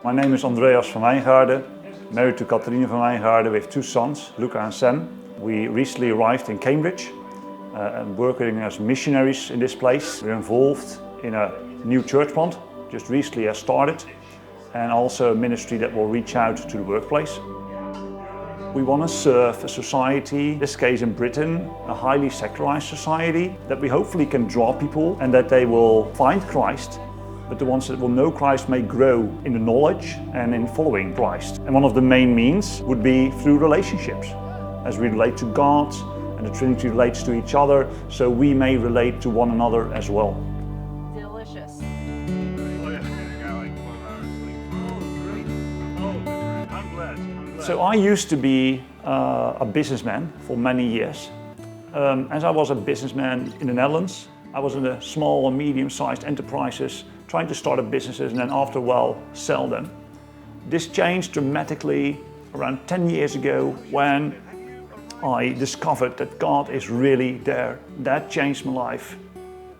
My name is Andreas van Wijngaarden, married to Catharina van Wijngaarden with two sons, Luca and Sam. We recently arrived in Cambridge and working as missionaries in this place. We're involved in a new church plant, just recently has started, and also a ministry that will reach out to the workplace. We want to serve a society, in this case in Britain, a highly secularized society, that we hopefully can draw people and that they will find Christ, but the ones that will know Christ may grow in the knowledge and in following Christ. And one of the main means would be through relationships, as we relate to God and the Trinity relates to each other, so we may relate to one another as well. Delicious. So I used to be a businessman for many years. As I was a businessman in the Netherlands, I was in the small and medium-sized enterprises trying to start up businesses and then after a while sell them. This changed dramatically around 10 years ago when I discovered that God is really there. That changed my life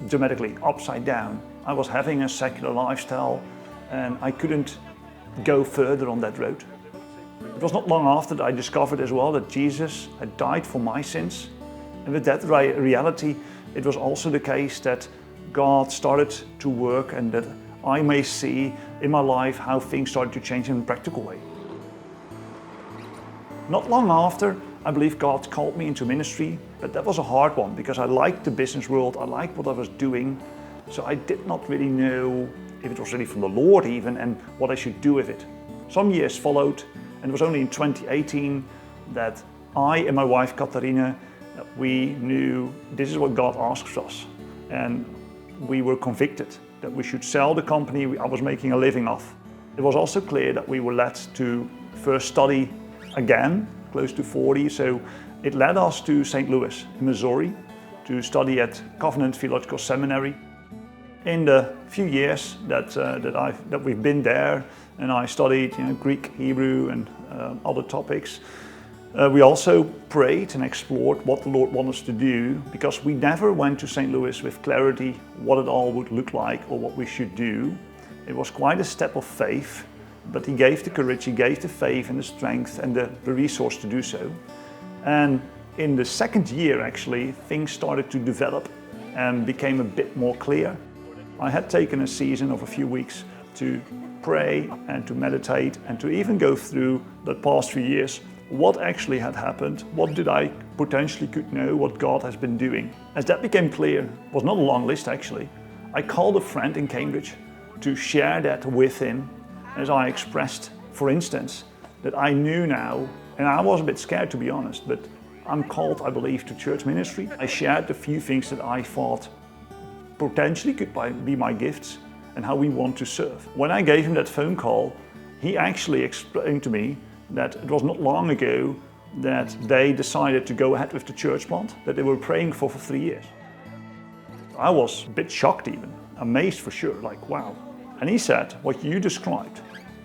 dramatically, upside down. I was having a secular lifestyle and I couldn't go further on that road. It was not long after that I discovered as well that Jesus had died for my sins. And with that reality, it was also the case that God started to work and that I may see in my life how things started to change in a practical way. Not long after, I believe God called me into ministry, but that was a hard one because I liked the business world, I liked what I was doing, so I did not really know if it was really from the Lord even and what I should do with it. Some years followed, and it was only in 2018 that I and my wife Catharina, we knew this is what God asks us. And we were convicted that we should sell the company I was making a living off. It was also clear that we were led to first study again, close to 40. So it led us to St. Louis in Missouri to study at Covenant Theological Seminary. In the few years that we've been there, and I studied Greek, Hebrew, and other topics. We also prayed and explored what the Lord wanted us to do because we never went to St. Louis with clarity what it all would look like or what we should do. It was quite a step of faith, but He gave the courage, He gave the faith and the strength and the resource to do so. And in the second year actually, things started to develop and became a bit more clear. I had taken a season of a few weeks to pray and to meditate and to even go through the past few years what actually had happened, what did I potentially could know, what God has been doing. As that became clear, it was not a long list actually, I called a friend in Cambridge to share that with him as I expressed, for instance, that I knew now, and I was a bit scared to be honest, but I'm called, I believe, to church ministry. I shared a few things that I thought potentially could be my gifts and how we want to serve. When I gave him that phone call, he actually explained to me that it was not long ago that they decided to go ahead with the church plant that they were praying for 3 years. I was a bit shocked even, amazed for sure, like wow. And he said, what you described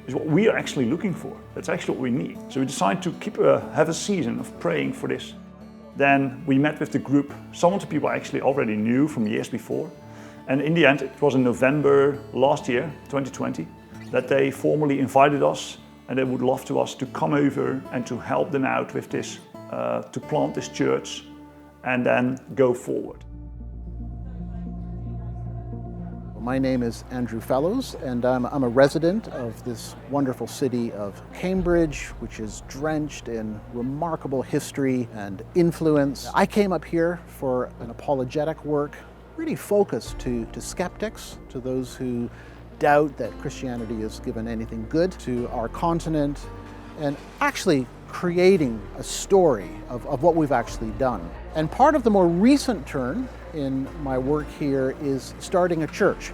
is what we are actually looking for. That's actually what we need. So we decided to have a season of praying for this. Then we met with the group. Some of the people I actually already knew from years before. And in the end, it was in November last year, 2020, that they formally invited us and they would love to us to come over and to help them out with this, to plant this church and then go forward. My name is Andrew Fellows and I'm a resident of this wonderful city of Cambridge, which is drenched in remarkable history and influence. I came up here for an apologetic work, really focused to skeptics, to those who doubt that Christianity has given anything good to our continent, and actually creating a story of what we've actually done. And part of the more recent turn in my work here is starting a church,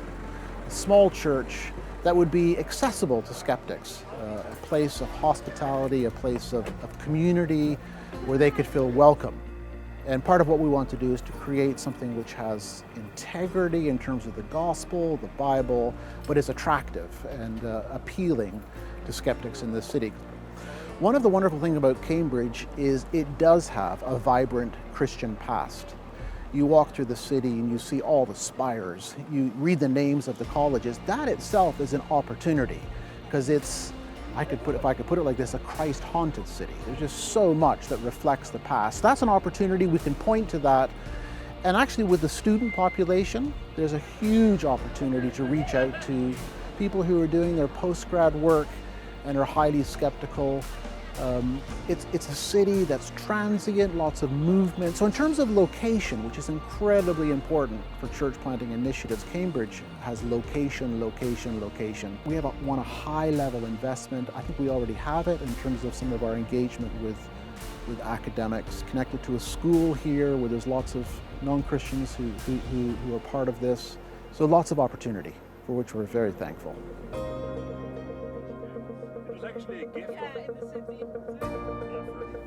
a small church that would be accessible to skeptics, a place of hospitality, a place of community where they could feel welcome. And part of what we want to do is to create something which has integrity in terms of the gospel, the Bible, but is attractive and appealing to skeptics in this city. One of the wonderful things about Cambridge is it does have a vibrant Christian past. You walk through the city and you see all the spires. You read the names of the colleges. That itself is an opportunity, because it's, if I could put it like this, a Christ-haunted city. There's just so much that reflects the past. That's an opportunity. We can point to that. And actually, with the student population, there's a huge opportunity to reach out to people who are doing their post-grad work and are highly skeptical. It's a city that's transient, lots of movement. So in terms of location, which is incredibly important for church planting initiatives, Cambridge has location, location, location. We want a high-level investment. I think we already have it in terms of some of our engagement with academics, connected to a school here where there's lots of non-Christians who are part of this. So lots of opportunity, for which we're very thankful.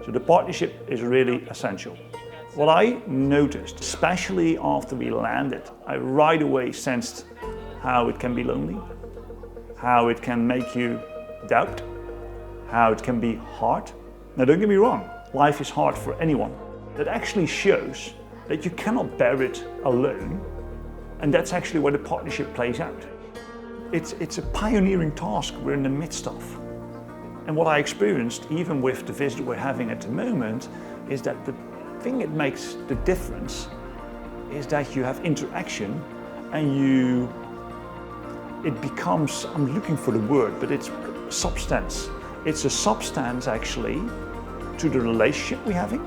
So the partnership is really essential. What I noticed, especially after we landed, I right away sensed how it can be lonely, how it can make you doubt, how it can be hard. Now don't get me wrong, life is hard for anyone. That actually shows that you cannot bear it alone, and that's actually where the partnership plays out. It's a pioneering task we're in the midst of. And what I experienced, even with the visit we're having at the moment, is that the thing that makes the difference is that you have interaction and it becomes, I'm looking for the word, but it's substance. It's a substance actually to the relationship we're having,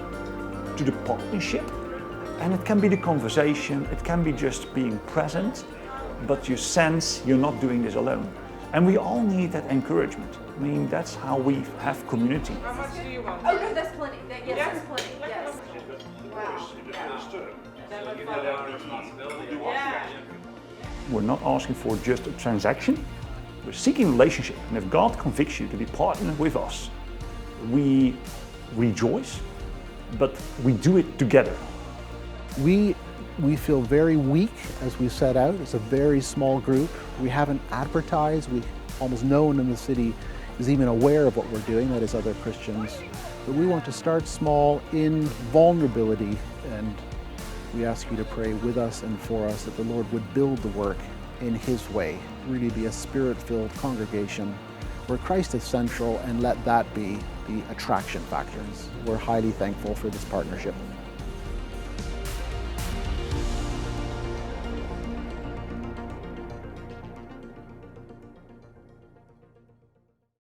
to the partnership. And it can be the conversation, it can be just being present, but you sense you're not doing this alone. And we all need that encouragement. I mean, that's how we have community. How much do you want? Oh, no, that's plenty. Yes, that's plenty. Yes. Wow. We're not asking for just a transaction. We're seeking relationship. And if God convicts you to be partnered with us, we rejoice, but we do it together. We feel very weak as we set out. It's a very small group. We haven't advertised. Almost no one in the city is even aware of what we're doing, that is other Christians. But we want to start small in vulnerability, and we ask you to pray with us and for us that the Lord would build the work in His way, really be a Spirit-filled congregation where Christ is central, and let that be the attraction factors. We're highly thankful for this partnership.